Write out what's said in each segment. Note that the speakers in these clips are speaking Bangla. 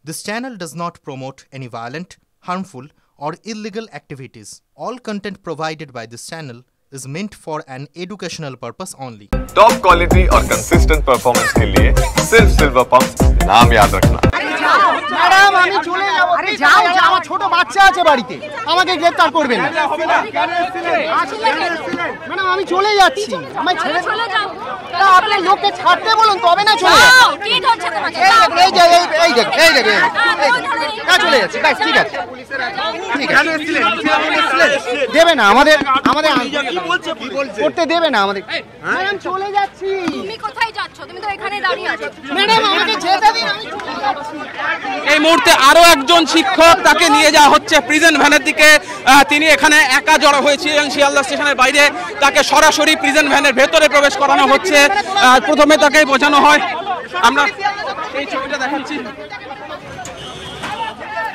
This channel does not promote any violent, harmful, or illegal activities. All content provided by this channel is meant for an educational purpose only. Top quality और कंसिस्टेंट परफॉर्मेंस के लिए सिर्फ सिल्वर पंप नाम याद रखना। ম্যাডাম আমি চলে যাব। আরে যাও যাও, আমার ছোট বাচ্চা আছে বাড়িতে, আমাকে গ্রেফতার করবেন না। ম্যাডাম আমি চলে যাচ্ছি, আমায় ছেড়ে চলে যাও। তা আপনি লোককে ছাড়তে বলুন তবে না চলে যাও। কি ধরছে তোমাকে? এই যে এই দেখো না চলে যাচ্ছে। গাইস ঠিক আছে ঠিক আছে, দেবে না আমাদের কি বলছে করতে দেবে না আমাদের। ম্যাডাম চলে যাচ্ছি। তুমি কোথায় যাচ্ছ? তুমি তো এখানে দাঁড়িয়ে আছো। ম্যাডাম আমাকে যেতে দিন, আমি চলে যাচ্ছি। এই মুহূর্তে আরো একজন শিক্ষক তাকে নিয়ে যাওয়া হচ্ছে প্রিজন ভ্যানের দিকে। তিনি এখানে একা জড়ো হয়েছিলেন শিয়ালদা স্টেশনের বাইরে, তাকে সরাসরি প্রিজন ভ্যানের ভেতরে প্রবেশ করানো হচ্ছে। প্রথমে তাকে বোঝানো হয়, আমরা এই ছবিটা দেখাচ্ছি।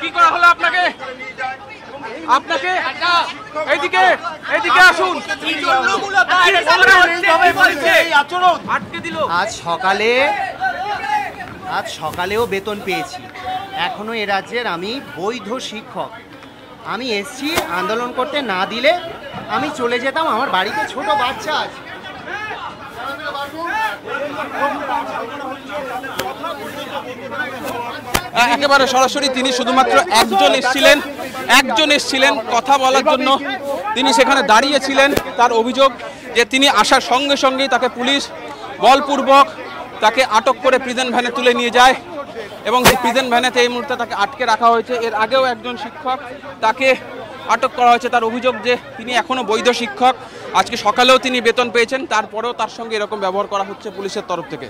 কি করা হলো আপনাকে? এইদিকে আসুন। আজ সকালেও বেতন পেয়েছি। এখনো এ রাজ্যের আমি বৈধ শিক্ষক। আমি এসছি আন্দোলন করতে, না দিলে আমি চলে যেতাম। আমার বাড়িতে ছোট বাচ্চা আছে। একেবারে সরাসরি তিনি শুধুমাত্র একজন এসছিলেন কথা বলার জন্য। তিনি সেখানে দাঁড়িয়েছিলেন। তার অভিযোগ যে তিনি আসার সঙ্গে সঙ্গেই তাকে পুলিশ বলপূর্বক তাকে আটক করে প্রিজন ভ্যানে তুলে নিয়ে যায় এবং সেই প্রিজন ভ্যানেতে এই মুহূর্তে তাকে আটকে রাখা হয়েছে। এর আগেও একজন শিক্ষক তাকে আটক করা হয়েছে। তার অভিযোগ যে তিনি এখনও বৈধ শিক্ষক। আজকে সকালেও তিনি বেতন পেয়েছেন, তারপরেও তার সঙ্গে এরকম ব্যবহার করা হচ্ছে পুলিশের তরফ থেকে।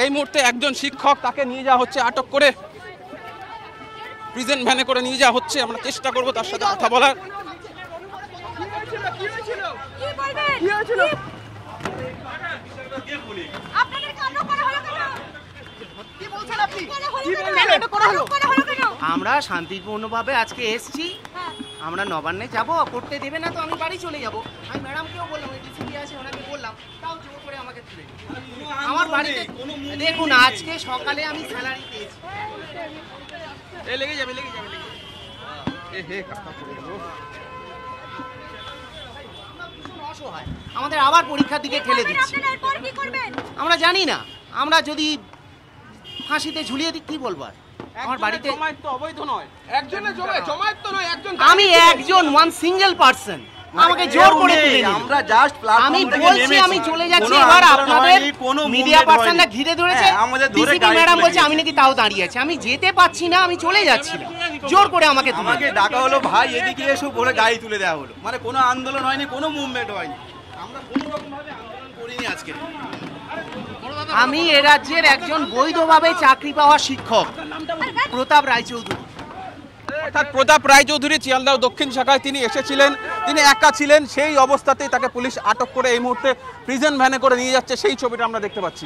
এই মুহূর্তে একজন শিক্ষক তাকে নিয়ে যাওয়া হচ্ছে আটক করে, প্রিজন ভ্যানে করে নিয়ে যাওয়া হচ্ছে। আমরা চেষ্টা করব তার সাথে কথা বলার। আমরা শান্তিপূর্ণভাবে আজকে এসছি। আমরা নবান্নে যাব, করতে দেবে না তো আমি বাড়ি চলে যাব। আমি ম্যাডামকেও বললাম, ডিসিপি আছে ওনাকে বললাম, তাও জোর করে আমাকে তুলে আমার বাড়িতে। দেখুন আজকে সকালে আমি স্যালারি পেয়েছি। লেগে যাবে। অসহায়, আমাদের আবার পরীক্ষার দিকে ঠেলে দিচ্ছে। আমরা জানি না, আমরা যদি ফাঁসিতে ঝুলিয়ে দিই কি বলবো। আমার বাড়িতে আমি একজন ওয়ান সিঙ্গেল পারসন, আমাকে জোর করে তুলে নিন। আমরা জাস্ট আমি বলছি আমি চলে যাচ্ছি। এবার আপনাদের মিডিয়া পারসনরা ঘিরে ধরেছে। ডিসিপি ম্যাডাম বলছে আমি নাকি তাও দাঁড়িয়ে আছি। আমি যেতে পাচ্ছি না, আমি চলে যাচ্ছি না। জোর করে আমাকে ডাকা হলো, ভাই এদিকে এসো বলে গাড়ি তুলে দেওয়া হলো। মানে কোনো আন্দোলন হয়নি, কোনো মুভমেন্ট হয়নি। আমরা কোনো রকম ভাবে আন্দোলন করিনি আজকে। আমি এ রাজ্যের একজন বৈধভাবে চাকরি পাওয়া শিক্ষক প্রতাপ রায়চৌধুরী। অর্থাৎ প্রতাপ রায়চৌধুরী শিয়ালদা দক্ষিণ শাখায় তিনি এসেছিলেন, তিনি একা ছিলেন। সেই অবস্থাতেই তাকে পুলিশ আটক করে এই মুহূর্তে প্রিজন ভ্যানে করে নিয়ে যাচ্ছে, সেই ছবিটা আমরা দেখতে পাচ্ছি।